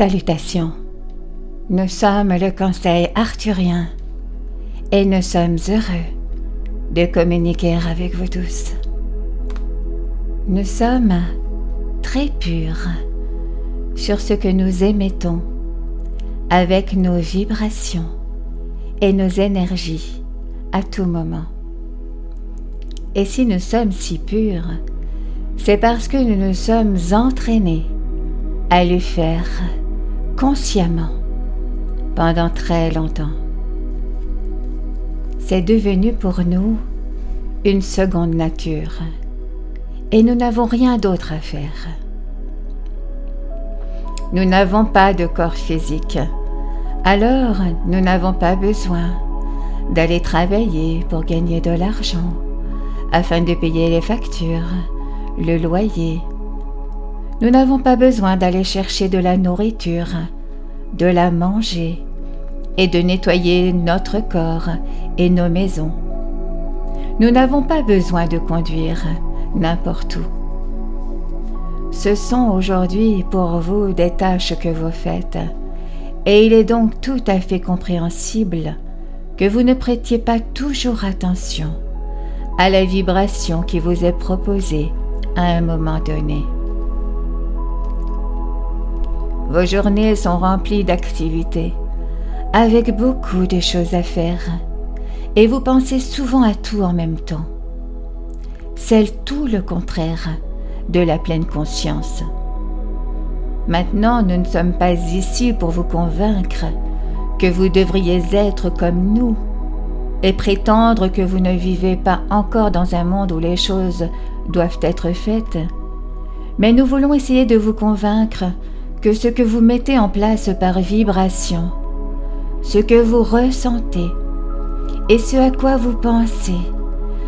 Salutations. Nous sommes le Conseil arthurien et nous sommes heureux de communiquer avec vous tous. Nous sommes très purs sur ce que nous émettons avec nos vibrations et nos énergies à tout moment. Et si nous sommes si purs, c'est parce que nous nous sommes entraînés à le faire consciemment pendant très longtemps. C'est devenu pour nous une seconde nature et nous n'avons rien d'autre à faire. Nous n'avons pas de corps physique, alors nous n'avons pas besoin d'aller travailler pour gagner de l'argent afin de payer les factures, le loyer. Nous n'avons pas besoin d'aller chercher de la nourriture, de la manger et de nettoyer notre corps et nos maisons. Nous n'avons pas besoin de conduire n'importe où. Ce sont aujourd'hui pour vous des tâches que vous faites, et il est donc tout à fait compréhensible que vous ne prêtiez pas toujours attention à la vibration qui vous est proposée à un moment donné. Vos journées sont remplies d'activités, avec beaucoup de choses à faire, et vous pensez souvent à tout en même temps. C'est tout le contraire de la pleine conscience. Maintenant, nous ne sommes pas ici pour vous convaincre que vous devriez être comme nous et prétendre que vous ne vivez pas encore dans un monde où les choses doivent être faites, mais nous voulons essayer de vous convaincre que ce que vous mettez en place par vibration, ce que vous ressentez et ce à quoi vous pensez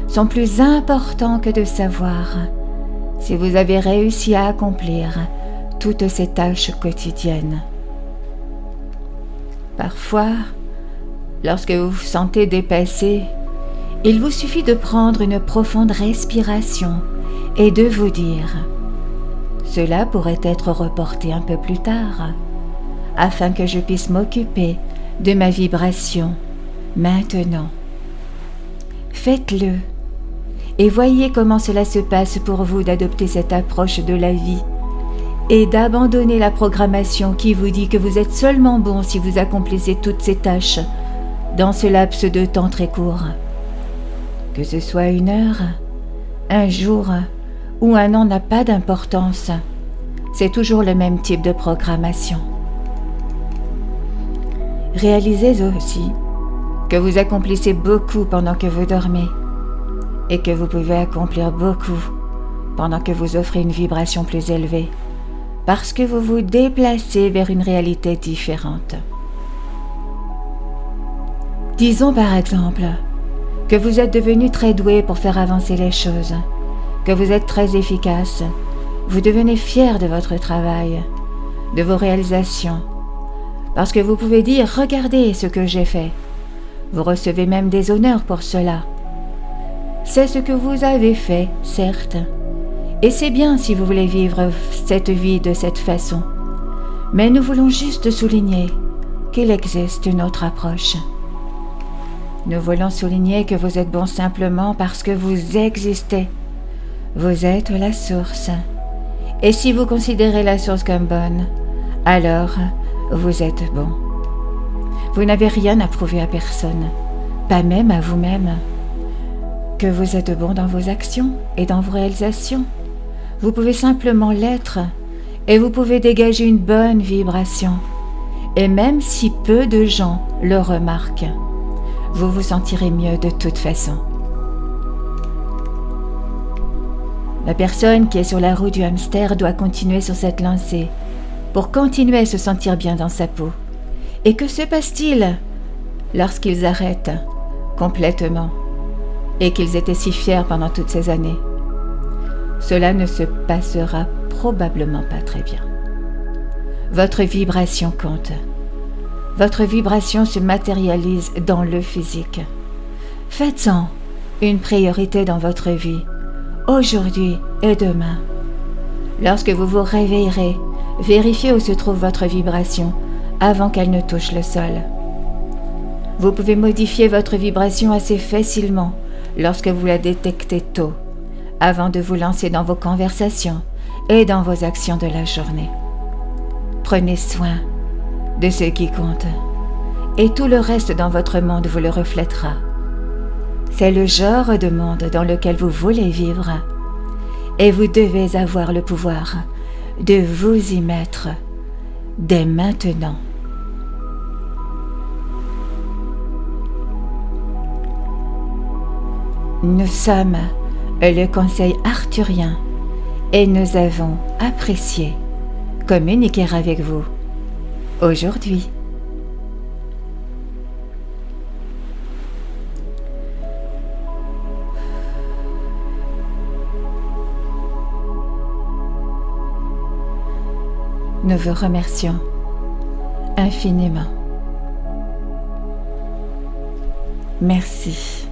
sont plus importants que de savoir si vous avez réussi à accomplir toutes ces tâches quotidiennes. Parfois, lorsque vous vous sentez dépassé, il vous suffit de prendre une profonde respiration et de vous dire « Cela pourrait être reporté un peu plus tard, afin que je puisse m'occuper de ma vibration maintenant. » Faites-le et voyez comment cela se passe pour vous d'adopter cette approche de la vie et d'abandonner la programmation qui vous dit que vous êtes seulement bon si vous accomplissez toutes ces tâches dans ce laps de temps très court. Que ce soit une heure, un jour ou un an n'a pas d'importance. C'est toujours le même type de programmation. Réalisez aussi que vous accomplissez beaucoup pendant que vous dormez et que vous pouvez accomplir beaucoup pendant que vous offrez une vibration plus élevée parce que vous vous déplacez vers une réalité différente. Disons par exemple que vous êtes devenu très doué pour faire avancer les choses, que vous êtes très efficace, vous devenez fier de votre travail, de vos réalisations, parce que vous pouvez dire « Regardez ce que j'ai fait ». Vous recevez même des honneurs pour cela. C'est ce que vous avez fait, certes, et c'est bien si vous voulez vivre cette vie de cette façon, mais nous voulons juste souligner qu'il existe une autre approche. Nous voulons souligner que vous êtes bon simplement parce que vous existez. Vous êtes la source. Et si vous considérez la source comme bonne, alors vous êtes bon. Vous n'avez rien à prouver à personne, pas même à vous-même. Que vous êtes bon dans vos actions et dans vos réalisations. Vous pouvez simplement l'être et vous pouvez dégager une bonne vibration. Et même si peu de gens le remarquent, vous vous sentirez mieux de toute façon. La personne qui est sur la roue du hamster doit continuer sur cette lancée pour continuer à se sentir bien dans sa peau. Et que se passe-t-il lorsqu'ils arrêtent complètement et qu'ils étaient si fiers pendant toutes ces années? Cela ne se passera probablement pas très bien. Votre vibration compte. Votre vibration se matérialise dans le physique. Faites-en une priorité dans votre vie, aujourd'hui et demain. Lorsque vous vous réveillerez, Vérifiez où se trouve votre vibration avant qu'elle ne touche le sol. Vous pouvez modifier votre vibration assez facilement lorsque vous la détectez tôt, avant de vous lancer dans vos conversations et dans vos actions de la journée. Prenez soin de ce qui compte, et tout le reste dans votre monde vous le reflètera. C'est le genre de monde dans lequel vous voulez vivre, et vous devez avoir le pouvoir de vous y mettre dès maintenant. Nous sommes le Conseil arthurien et nous avons apprécié communiquer avec vous aujourd'hui. Nous vous remercions infiniment. Merci.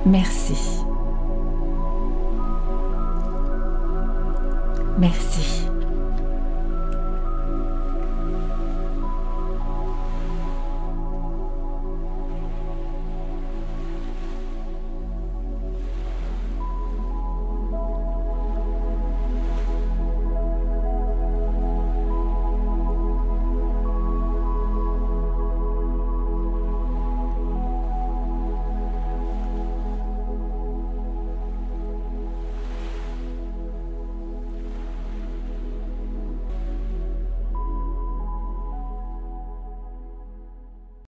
Merci. Merci.